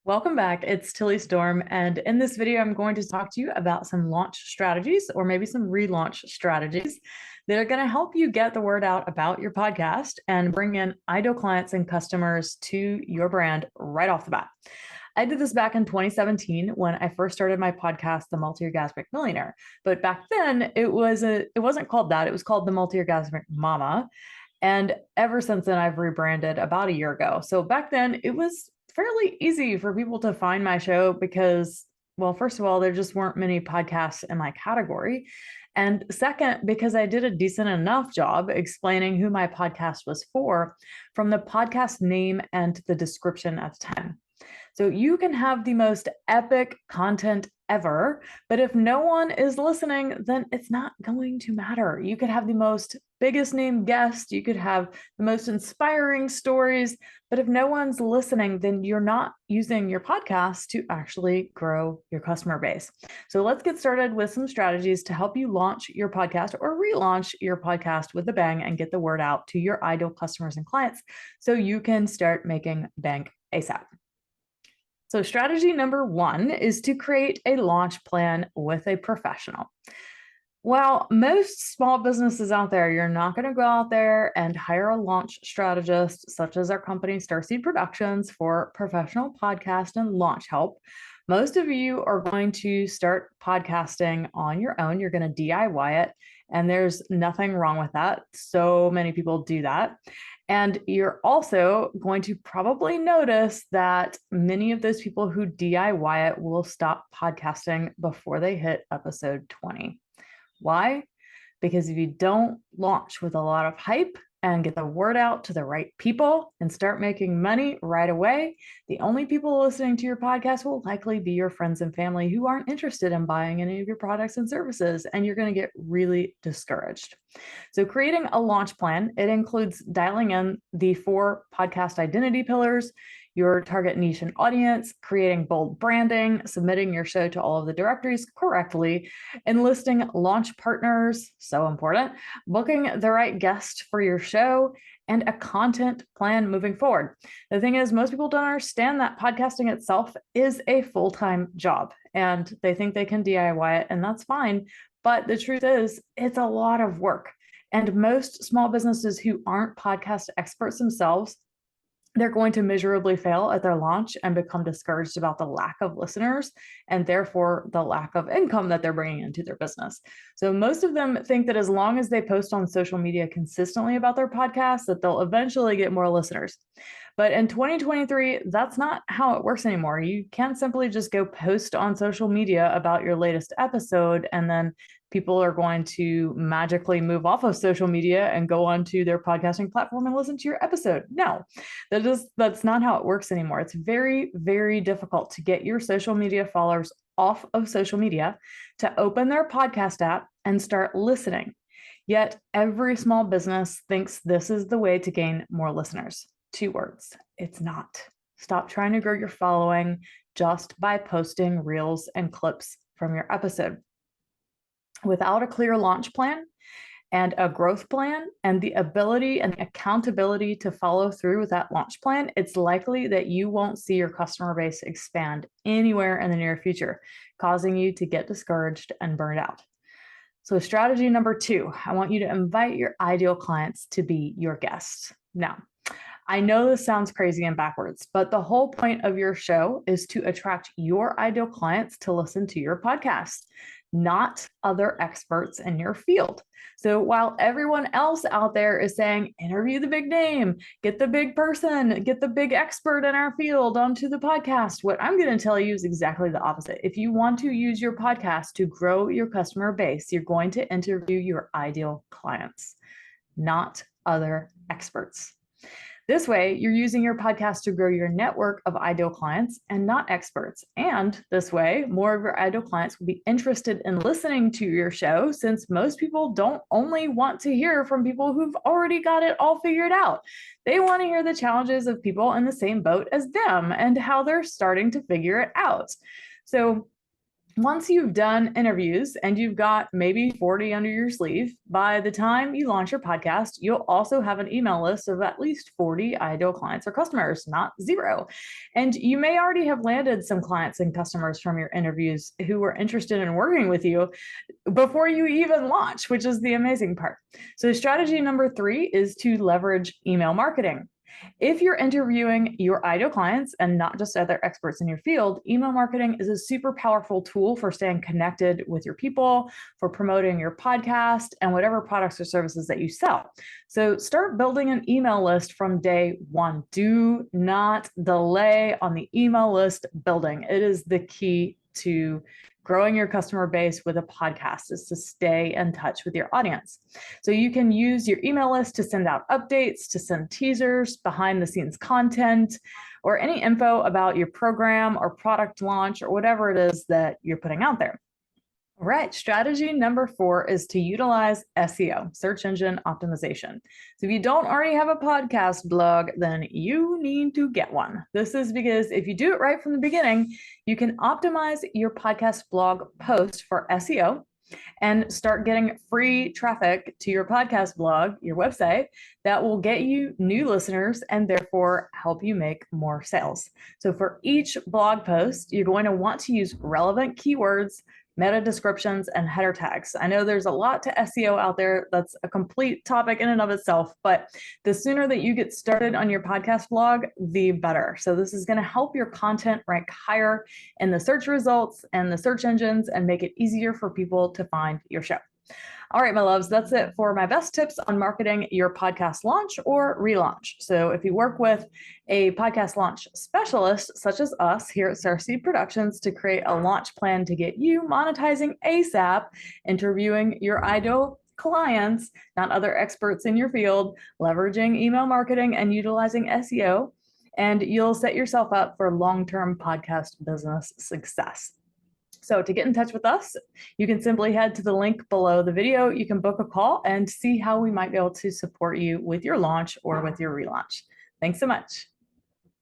Welcome back. It's Tilly Storm, and in this video, I'm going to talk to you about some launch strategies or maybe some relaunch strategies that are going to help you get the word out about your podcast and bring in ideal clients and customers to your brand right off the bat. I did this back in 2017 when I first started my podcast, The Multi-Orgasmic Millionaire. But back then, it wasn't called that. It was called The Multi-Orgasmic Mama. And ever since then, I've rebranded about a year ago. So back then, it was fairly easy for people to find my show because, well, first of all, there just weren't many podcasts in my category. And second, because I did a decent enough job explaining who my podcast was for from the podcast name and the description at the time. So you can have the most epic content ever, but if no one is listening, then it's not going to matter. You could have the most biggest name guest, you could have the most inspiring stories, but if no one's listening, then you're not using your podcast to actually grow your customer base. So let's get started with some strategies to help you launch your podcast or relaunch your podcast with a bang and get the word out to your ideal customers and clients so you can start making bank ASAP. So strategy number one is to create a launch plan with a professional. While most small businesses out there, you're not going to go out there and hire a launch strategist, such as our company, Starseed Productions, for professional podcast and launch help. Most of you are going to start podcasting on your own. You're going to DIY it, and there's nothing wrong with that. So many people do that. And you're also going to probably notice that many of those people who DIY it will stop podcasting before they hit episode 20. Why? Because if you don't launch with a lot of hype and get the word out to the right people and start making money right away, the only people listening to your podcast will likely be your friends and family who aren't interested in buying any of your products and services, and you're going to get really discouraged. So creating a launch plan, it includes dialing in the 4 podcast identity pillars, your target niche and audience, creating bold branding, submitting your show to all of the directories correctly, enlisting launch partners, so important, booking the right guest for your show, and a content plan moving forward. The thing is, most people don't understand that podcasting itself is a full-time job, and they think they can DIY it, and that's fine. But the truth is, it's a lot of work. And most small businesses who aren't podcast experts themselves, they're going to miserably fail at their launch and become discouraged about the lack of listeners and therefore the lack of income that they're bringing into their business. So most of them think that as long as they post on social media consistently about their podcast, that they'll eventually get more listeners. But in 2023, that's not how it works anymore. You can't simply just go post on social media about your latest episode and then people are going to magically move off of social media and go onto their podcasting platform and listen to your episode. No, that's not how it works anymore. It's very, very difficult to get your social media followers off of social media to open their podcast app and start listening. Yet every small business thinks this is the way to gain more listeners. 2 words. It's not. Stop trying to grow your following just by posting reels and clips from your episode. Without a clear launch plan and a growth plan and the ability and accountability to follow through with that launch plan, it's likely that you won't see your customer base expand anywhere in the near future, causing you to get discouraged and burned out. So strategy number 2, I want you to invite your ideal clients to be your guests. Now, I know this sounds crazy and backwards, but the whole point of your show is to attract your ideal clients to listen to your podcast, not other experts in your field. So while everyone else out there is saying, interview the big name, get the big person, get the big expert in our field onto the podcast, what I'm going to tell you is exactly the opposite. If you want to use your podcast to grow your customer base, you're going to interview your ideal clients, not other experts. This way, you're using your podcast to grow your network of ideal clients and not experts. And this way, more of your ideal clients will be interested in listening to your show, since most people don't only want to hear from people who've already got it all figured out. They want to hear the challenges of people in the same boat as them and how they're starting to figure it out. So Once you've done interviews and you've got maybe 40 under your sleeve, by the time you launch your podcast, you'll also have an email list of at least 40 ideal clients or customers, not zero. And you may already have landed some clients and customers from your interviews who were interested in working with you before you even launch, which is the amazing part. So strategy number 3 is to leverage email marketing. If you're interviewing your ideal clients and not just other experts in your field, email marketing is a super powerful tool for staying connected with your people, for promoting your podcast and whatever products or services that you sell. So start building an email list from day one. Do not delay on the email list building. It is the key to growing your customer base with a podcast, is to stay in touch with your audience. So you can use your email list to send out updates, to send teasers, behind the scenes content, or any info about your program or product launch or whatever it is that you're putting out there. All right, strategy number 4 is to utilize SEO, search engine optimization. So if you don't already have a podcast blog, then you need to get one. This is because if you do it right from the beginning, you can optimize your podcast blog post for SEO and start getting free traffic to your podcast blog, your website, that will get you new listeners and therefore help you make more sales. So for each blog post, you're going to want to use relevant keywords, meta descriptions, and header tags. I know there's a lot to SEO out there. That's a complete topic in and of itself, but the sooner that you get started on your podcast blog, the better. So this is going to help your content rank higher in the search results and the search engines and make it easier for people to find your show. All right, my loves, that's it for my best tips on marketing your podcast launch or relaunch. So if you work with a podcast launch specialist, such as us here at Starseed Productions, to create a launch plan to get you monetizing ASAP, interviewing your ideal clients, not other experts in your field, leveraging email marketing and utilizing SEO, and you'll set yourself up for long-term podcast business success. So to get in touch with us, you can simply head to the link below the video. You can book a call and see how we might be able to support you with your launch or with your relaunch. Thanks so much.